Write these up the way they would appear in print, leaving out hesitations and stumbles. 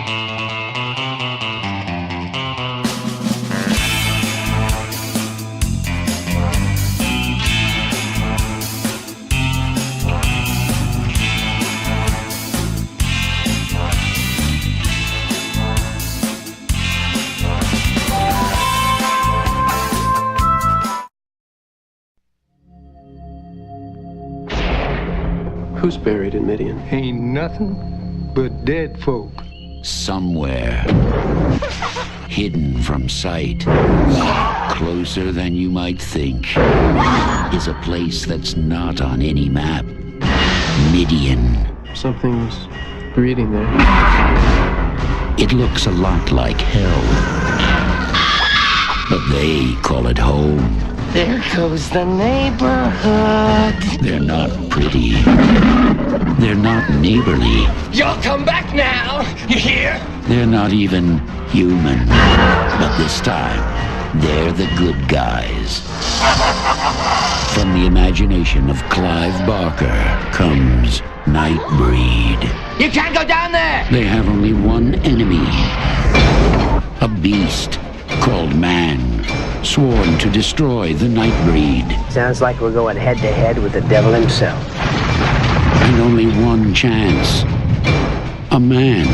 Who's buried in Midian? Ain't nothing but dead folk. Somewhere, hidden from sight, closer than you might think, is a place that's not on any map. Midian. Something's breeding there. It looks a lot like hell, but they call it home. There goes the neighborhood. They're not pretty. They're not neighborly. You'll come back now, you hear? They're not even human. But this time, they're the good guys. From the imagination of Clive Barker comes Nightbreed. You can't go down there! They have only one enemy. A beast called Man, sworn to destroy the Nightbreed. Sounds like we're going head-to-head with the devil himself. And only one chance. A man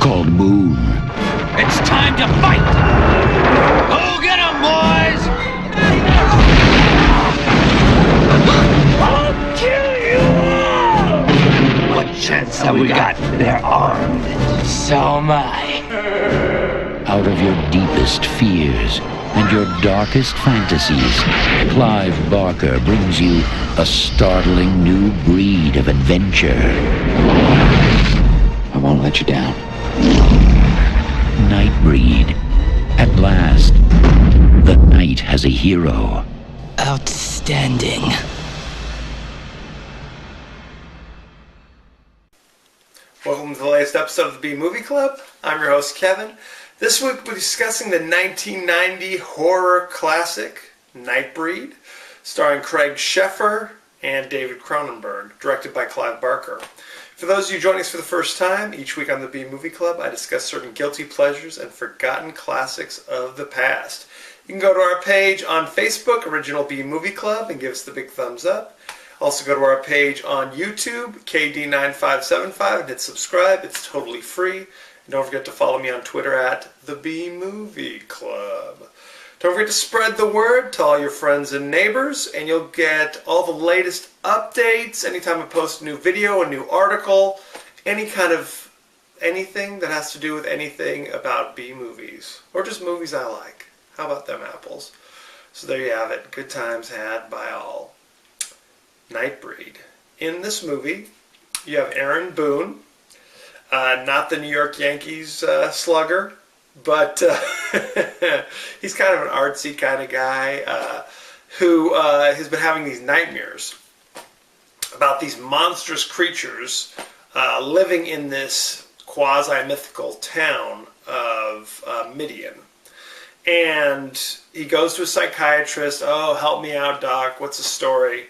called Boone. It's time to fight! Go get 'em, boys! I'll kill you all! What chance have we got? They're armed. So am I. Out of your deepest fears and your darkest fantasies, Clive Barker brings you a startling new breed of adventure. I won't let you down. Nightbreed. At last, the night has a hero. Outstanding. Welcome to the latest episode of the B Movie Club. I'm your host, Kevin. This week we're discussing the 1990 horror classic, Nightbreed, starring Craig Sheffer and David Cronenberg, directed by Clive Barker. For those of you joining us for the first time, each week on the B Movie Club, I discuss certain guilty pleasures and forgotten classics of the past. You can go to our page on Facebook, Original B Movie Club, and give us the big thumbs up. Also go to our page on YouTube, KD9575, and hit subscribe. It's totally free. And don't forget to follow me on Twitter at The B Movie Club. Don't forget to spread the word to all your friends and neighbors, and you'll get all the latest updates anytime I post a new video, a new article, any kind of anything that has to do with anything about B movies, or just movies I like. How about them apples? So there you have it. Good times had by all. Nightbreed. In this movie, you have Aaron Boone, not the New York Yankees slugger, but he's kind of an artsy kind of guy who has been having these nightmares about these monstrous creatures living in this quasi-mythical town of Midian. And he goes to a psychiatrist. Oh, help me out, doc. What's the story?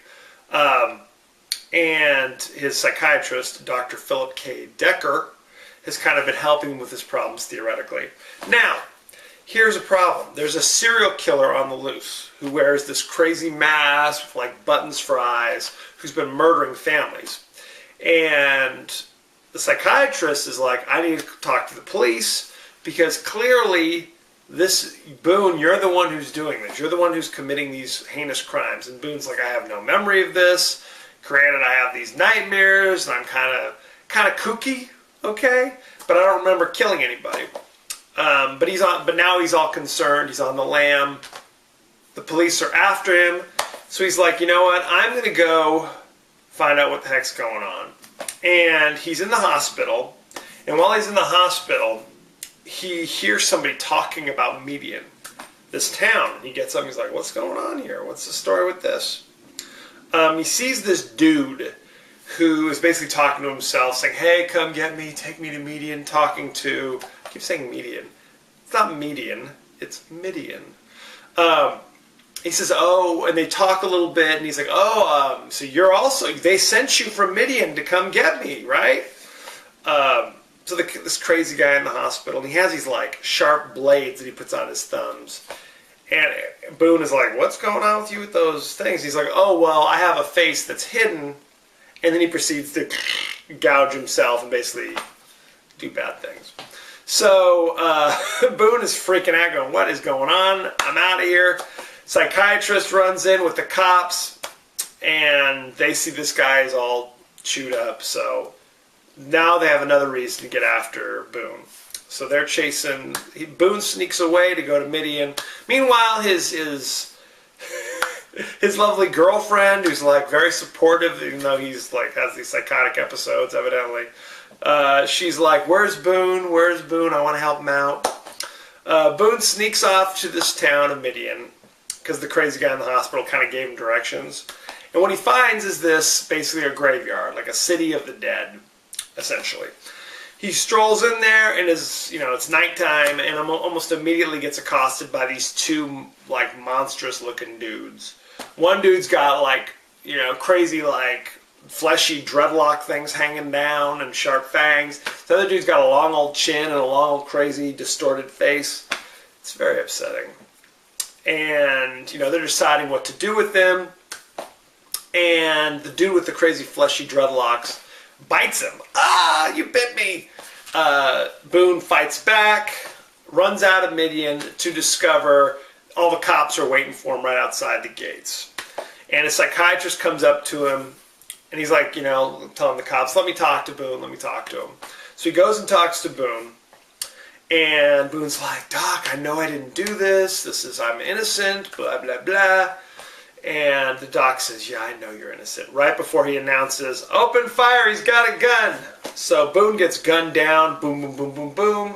And his psychiatrist, Dr. Philip K. Decker, has kind of been helping him with his problems theoretically. Now, here's a problem. There's a serial killer on the loose who wears this crazy mask with like buttons for eyes, who's been murdering families. And the psychiatrist is like, I need to talk to the police because clearly this, Boone, you're the one who's doing this. You're the one who's committing these heinous crimes. And Boone's like, I have no memory of this. Granted, I have these nightmares, and I'm kind of kooky, okay? But I don't remember killing anybody. But now he's all concerned. He's on the lam. The police are after him. So he's like, you know what? I'm going to go find out what the heck's going on. And he's in the hospital. And while he's in the hospital, he hears somebody talking about Midian, this town. And he gets up and he's like, what's going on here? What's the story with this? He sees this dude who is basically talking to himself, saying, hey, come get me, take me to Midian, talking to, I keep saying Midian. It's not Median, it's Midian. He says, oh, and they talk a little bit, and he's like, oh, so you're also, they sent you from Midian to come get me, right? So So this crazy guy in the hospital, and he has these like sharp blades that he puts on his thumbs. And Boone is like, what's going on with you with those things? He's like, oh, well, I have a face that's hidden. And then he proceeds to gouge himself and basically do bad things. So Boone is freaking out, going, what is going on? I'm out of here. Psychiatrist runs in with the cops, and they see this guy is all chewed up. So now they have another reason to get after Boone. So they're chasing. Boone sneaks away to go to Midian. Meanwhile, his lovely girlfriend, who's like very supportive, even though he's like has these psychotic episodes, evidently. She's like, "Where's Boone? Where's Boone? I want to help him out." Boone sneaks off to this town of Midian because the crazy guy in the hospital kind of gave him directions. And what he finds is this basically a graveyard, like a city of the dead, essentially. He strolls in there and it's nighttime, and almost immediately gets accosted by these two like monstrous looking dudes. One dude's got like, crazy like fleshy dreadlock things hanging down and sharp fangs. The other dude's got a long old chin and a long old crazy distorted face. It's very upsetting. And, they're deciding what to do with him. And the dude with the crazy fleshy dreadlocks bites him. Ah, you bit me! Boone fights back, runs out of Midian to discover all the cops are waiting for him right outside the gates. And a psychiatrist comes up to him, and he's like, telling the cops, let me talk to Boone, let me talk to him. So he goes and talks to Boone, and Boone's like, Doc, I know I didn't do this, I'm innocent, blah, blah, blah. And the doc says, yeah, I know you're innocent. Right before he announces, open fire, he's got a gun. So Boone gets gunned down, boom, boom, boom, boom, boom.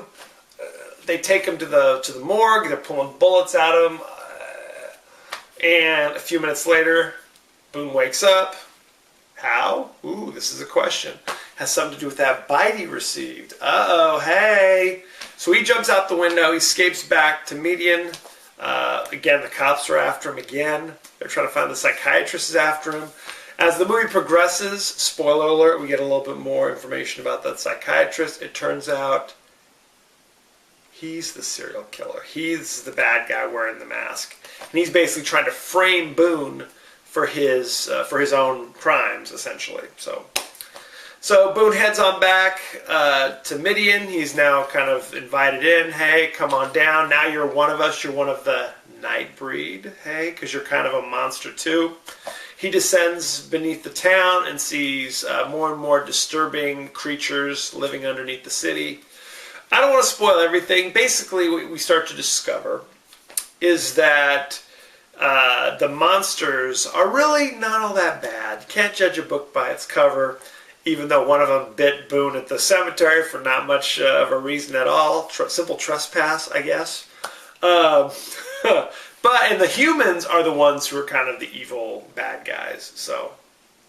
They take him to the morgue, they're pulling bullets out of him. And a few minutes later, Boone wakes up. How? Ooh, this is a question. Has something to do with that bite he received. Uh-oh, hey. So he jumps out the window, he escapes back to Midian. Again, the cops are after him again. They're trying to find the psychiatrist is after him. As the movie progresses, spoiler alert, we get a little bit more information about that psychiatrist. It turns out he's the serial killer. He's the bad guy wearing the mask. And he's basically trying to frame Boone for his own crimes, essentially. So Boone heads on back to Midian. He's now kind of invited in. Hey, come on down. Now you're one of us. You're one of the Nightbreed. Hey, because you're kind of a monster too. He descends beneath the town and sees more and more disturbing creatures living underneath the city. I don't want to spoil everything. Basically, what we start to discover is that the monsters are really not all that bad. You can't judge a book by its cover. Even though one of them bit Boone at the cemetery for not much of a reason at all. Simple trespass, I guess. And the humans are the ones who are kind of the evil bad guys. So,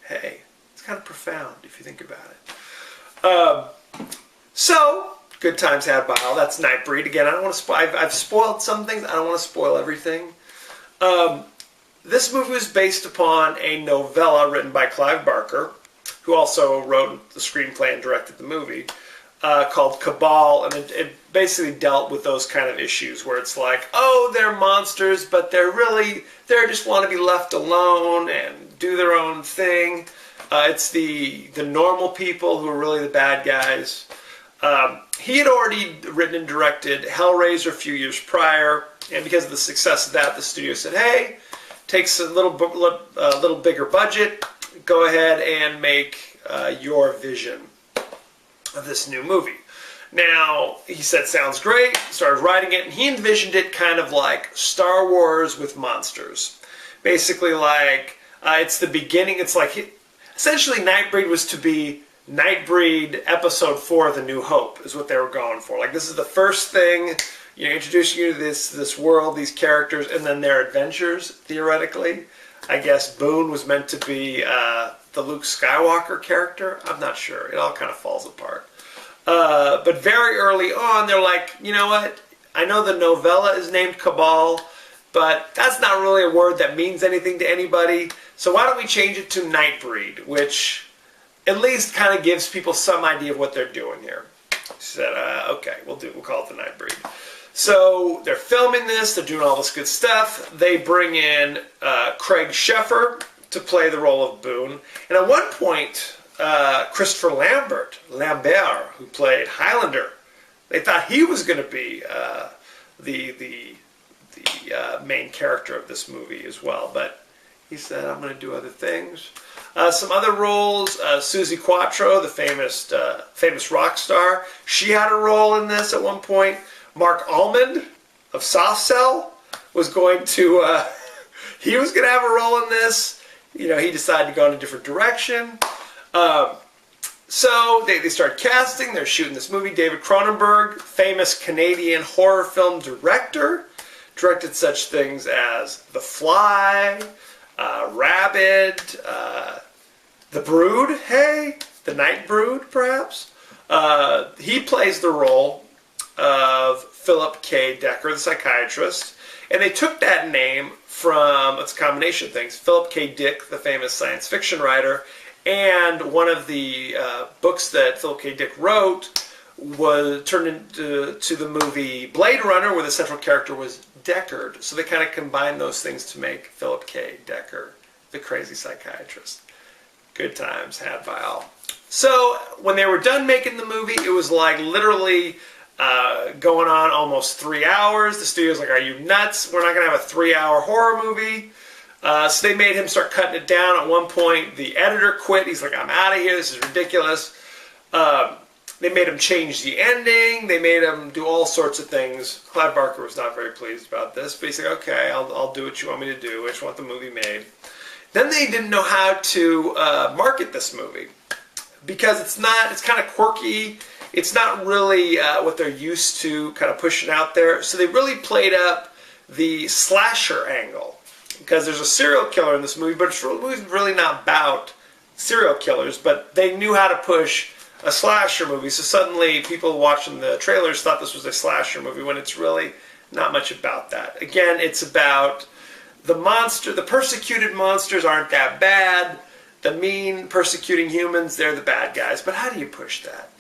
hey, it's kind of profound if you think about it. So, good times had by all. That's Nightbreed. Again, I don't want to spoil. I've spoiled some things. I don't want to spoil everything. This movie was based upon a novella written by Clive Barker, who also wrote the screenplay and directed the movie, called Cabal, and it basically dealt with those kind of issues where it's like, oh, they're monsters, but they just want to be left alone and do their own thing. It's the normal people who are really the bad guys. He had already written and directed Hellraiser a few years prior, and because of the success of that, the studio said, hey, takes a little bigger budget, go ahead and make your vision of this new movie. Now, he said, sounds great, started writing it, and he envisioned it kind of like Star Wars with monsters. Basically like, it's the beginning, it's like, essentially Nightbreed was to be Nightbreed Episode 4 of The New Hope, is what they were going for. Like, this is the first thing, introducing you to this world, these characters, and then their adventures, theoretically. I guess Boone was meant to be the Luke Skywalker character. I'm not sure. It all kind of falls apart. But very early on, they're like, you know what? I know the novella is named Cabal, but that's not really a word that means anything to anybody. So why don't we change it to Nightbreed, which at least kind of gives people some idea of what they're doing here. said, okay, we'll call it the Nightbreed. So they're filming this, they're doing all this good stuff. They bring in Craig Sheffer to play the role of Boone. And at one point, Christopher Lambert, who played Highlander, they thought he was going to be the main character of this movie as well. But he said, I'm going to do other things. Some other roles, Susie Quattro, the famous rock star, she had a role in this at one point. Mark Almond of Soft Cell was going to, he was going to have a role in this. You know, he decided to go in a different direction. So they started casting, they're shooting this movie. David Cronenberg, famous Canadian horror film director, directed such things as The Fly, Rabid, The Brood, The Nightbreed, perhaps. He plays the role of Philip K. Decker, the psychiatrist. And they took that name from, it's a combination of things, Philip K. Dick, the famous science fiction writer, and one of the books that Philip K. Dick wrote was turned into the movie Blade Runner, where the central character was Deckard. So they kind of combined those things to make Philip K. Decker, the crazy psychiatrist. Good times had by all. So when they were done making the movie, it was like literally going on almost 3 hours. The studio's like, are you nuts? We're not going to have a 3-hour horror movie. So they made him start cutting it down. At one point, the editor quit. He's like, I'm out of here. This is ridiculous. They made him change the ending. They made him do all sorts of things. Clive Barker was not very pleased about this, but he's like, okay, I'll do what you want me to do. I just want the movie made. Then they didn't know how to market this movie because it's kind of quirky. It's not really what they're used to kind of pushing out there. So they really played up the slasher angle because there's a serial killer in this movie, but it's really not about serial killers, but they knew how to push a slasher movie. So suddenly people watching the trailers thought this was a slasher movie when it's really not much about that. Again, it's about the monster. The persecuted monsters aren't that bad. The mean persecuting humans, they're the bad guys. But how do you push that?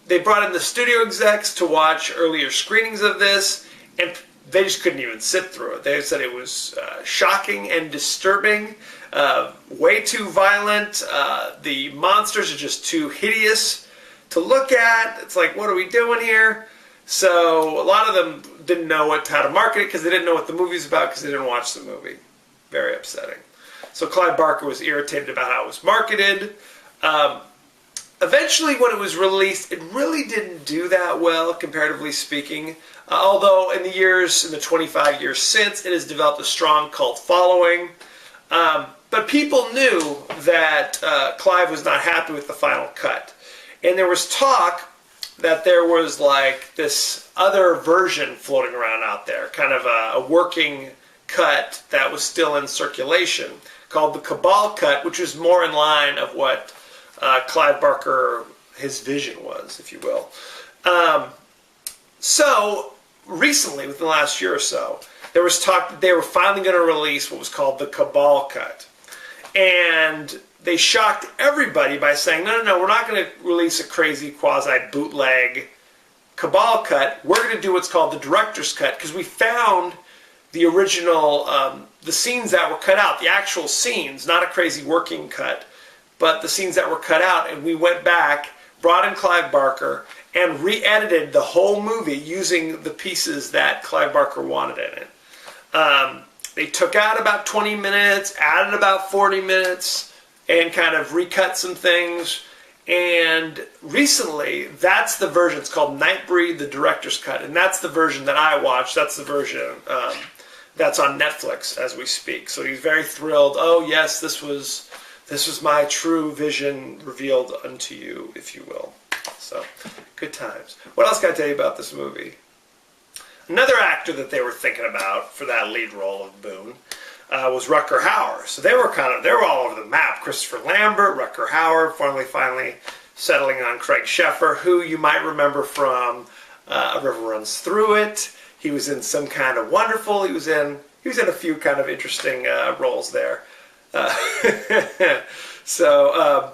They brought in the studio execs to watch earlier screenings of this, and they just couldn't even sit through it. They said it was shocking and disturbing, way too violent. The monsters are just too hideous to look at. It's like, what are we doing here? So a lot of them didn't know how to market it because they didn't know what the movie's about because they didn't watch the movie. Very upsetting. So Clive Barker was irritated about how it was marketed. Eventually, when it was released, it really didn't do that well, comparatively speaking. Although in the 25 years since, it has developed a strong cult following. But people knew that Clive was not happy with the final cut. And there was talk that there was like this other version floating around out there, kind of a working cut that was still in circulation, called the Cabal cut, which was more in line of what Clive Barker, his vision was, if you will. So recently, within the last year or so, there was talk that they were finally going to release what was called the Cabal cut. And they shocked everybody by saying, no, we're not going to release a crazy quasi-bootleg Cabal cut. We're going to do what's called the director's cut, because we found the original, the scenes that were cut out, the actual scenes, not a crazy working cut, but the scenes that were cut out, and we went back, brought in Clive Barker, and re-edited the whole movie using the pieces that Clive Barker wanted in it. They took out about 20 minutes, added about 40 minutes, and kind of recut some things. And recently, that's the version. It's called Nightbreed, the director's cut, and that's the version that I watched. That's the version that's on Netflix as we speak. So he's very thrilled. Oh yes, this was my true vision revealed unto you, if you will. So, good times. What else can I tell you about this movie? Another actor that they were thinking about for that lead role of Boone was Rutger Hauer. So they were all over the map. Christopher Lambert, Rutger Hauer, finally settling on Craig Sheffer, who you might remember from A River Runs Through It. He was in Some Kind of Wonderful. He was in a few kind of interesting roles there. So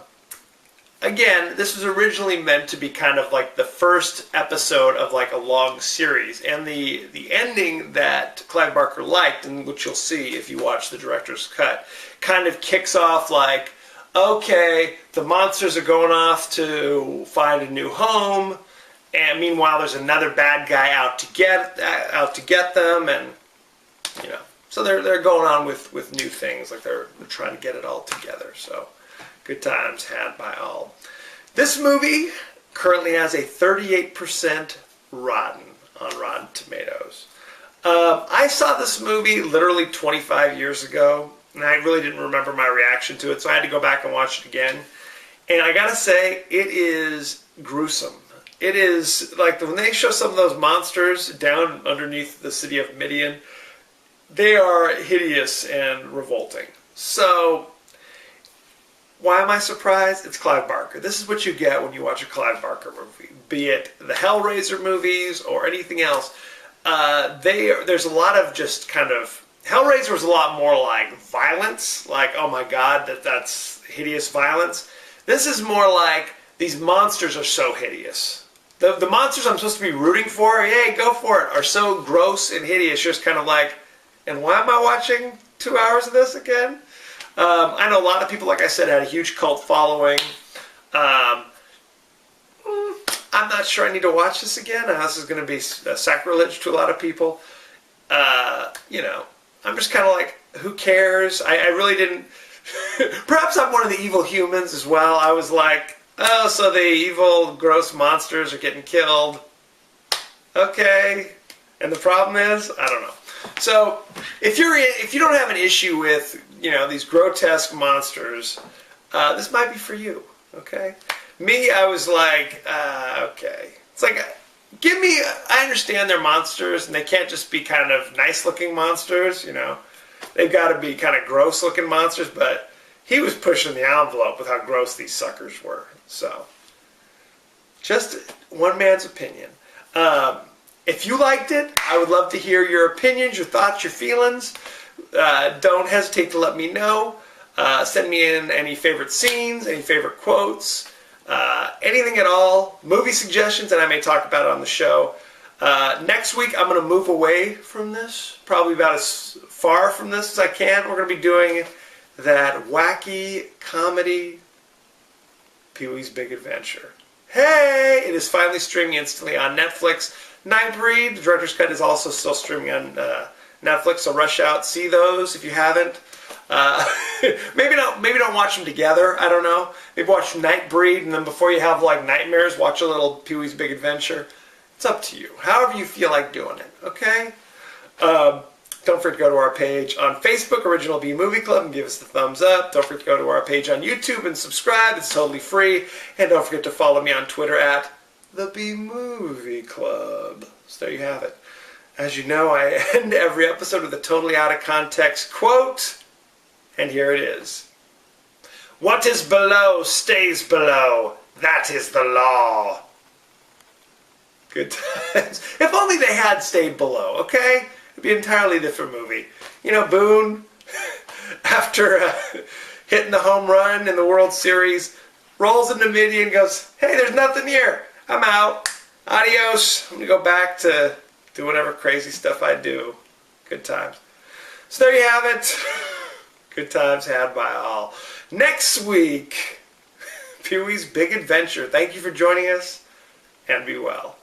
again, this was originally meant to be kind of like the first episode of like a long series, and the ending that Clive Barker liked, and which you'll see if you watch the director's cut, kind of kicks off like, okay, the monsters are going off to find a new home, and meanwhile there's another bad guy out to get them, and you know, so they're going on with new things, like they're trying to get it all together. So good times had by all. This movie currently has a 38% rotten on Rotten Tomatoes. I saw this movie literally 25 years ago, and I really didn't remember my reaction to it, so I had to go back and watch it again. And I gotta say, it is gruesome. It is, like, when they show some of those monsters down underneath the city of Midian, they are hideous and revolting. So, why am I surprised? It's Clive Barker. This is what you get when you watch a Clive Barker movie, be it the Hellraiser movies or anything else. There's a lot of just kind of... Hellraiser was a lot more like violence, like, oh my god, that's hideous violence. This is more like, these monsters are so hideous. The monsters I'm supposed to be rooting for, yay, go for it, are so gross and hideous. You're just kind of like, and why am I watching 2 hours of this again? I know a lot of people, like I said, had a huge cult following. I'm not sure I need to watch this again. This is going to be sacrilege to a lot of people. You know, I'm just kind of like, who cares? I really didn't... Perhaps I'm one of the evil humans as well. I was like, oh, so the evil, gross monsters are getting killed. Okay. And the problem is, I don't know. So, if you don't have an issue with, you know, these grotesque monsters, this might be for you, okay? Me, I was like, okay. It's like, I understand they're monsters, and they can't just be kind of nice-looking monsters, you know? They've got to be kind of gross-looking monsters, but he was pushing the envelope with how gross these suckers were. So, just one man's opinion. If you liked it, I would love to hear your opinions, your thoughts, your feelings. Don't hesitate to let me know. Send me in any favorite scenes, any favorite quotes, anything at all. Movie suggestions, and I may talk about it on the show. Next week, I'm going to move away from this, probably about as far from this as I can. We're going to be doing that wacky comedy, Pee-wee's Big Adventure. Hey! It is finally streaming instantly on Netflix. Nightbreed, the director's cut, is also still streaming on Netflix, so rush out, see those if you haven't. Maybe don't watch them together, I don't know. Maybe watch Nightbreed, and then before you have like nightmares, watch a little Pee-wee's Big Adventure. It's up to you, however you feel like doing it, okay? Don't forget to go to our page on Facebook, Original B Movie Club, and give us the thumbs up. Don't forget to go to our page on YouTube and subscribe. It's totally free. And don't forget to follow me on Twitter at The B Movie Club. So there you have it. As you know, I end every episode with a totally out of context quote. And here it is. What is below stays below. That is the law. Good times. If only they had stayed below, okay? It'd be an entirely different movie. You know, Boone, after hitting the home run in the World Series, rolls into Midian and goes, hey, there's nothing here. I'm out. Adios. I'm going to go back to do whatever crazy stuff I do. Good times. So there you have it. Good times had by all. Next week, Pee-wee's Big Adventure. Thank you for joining us, and be well.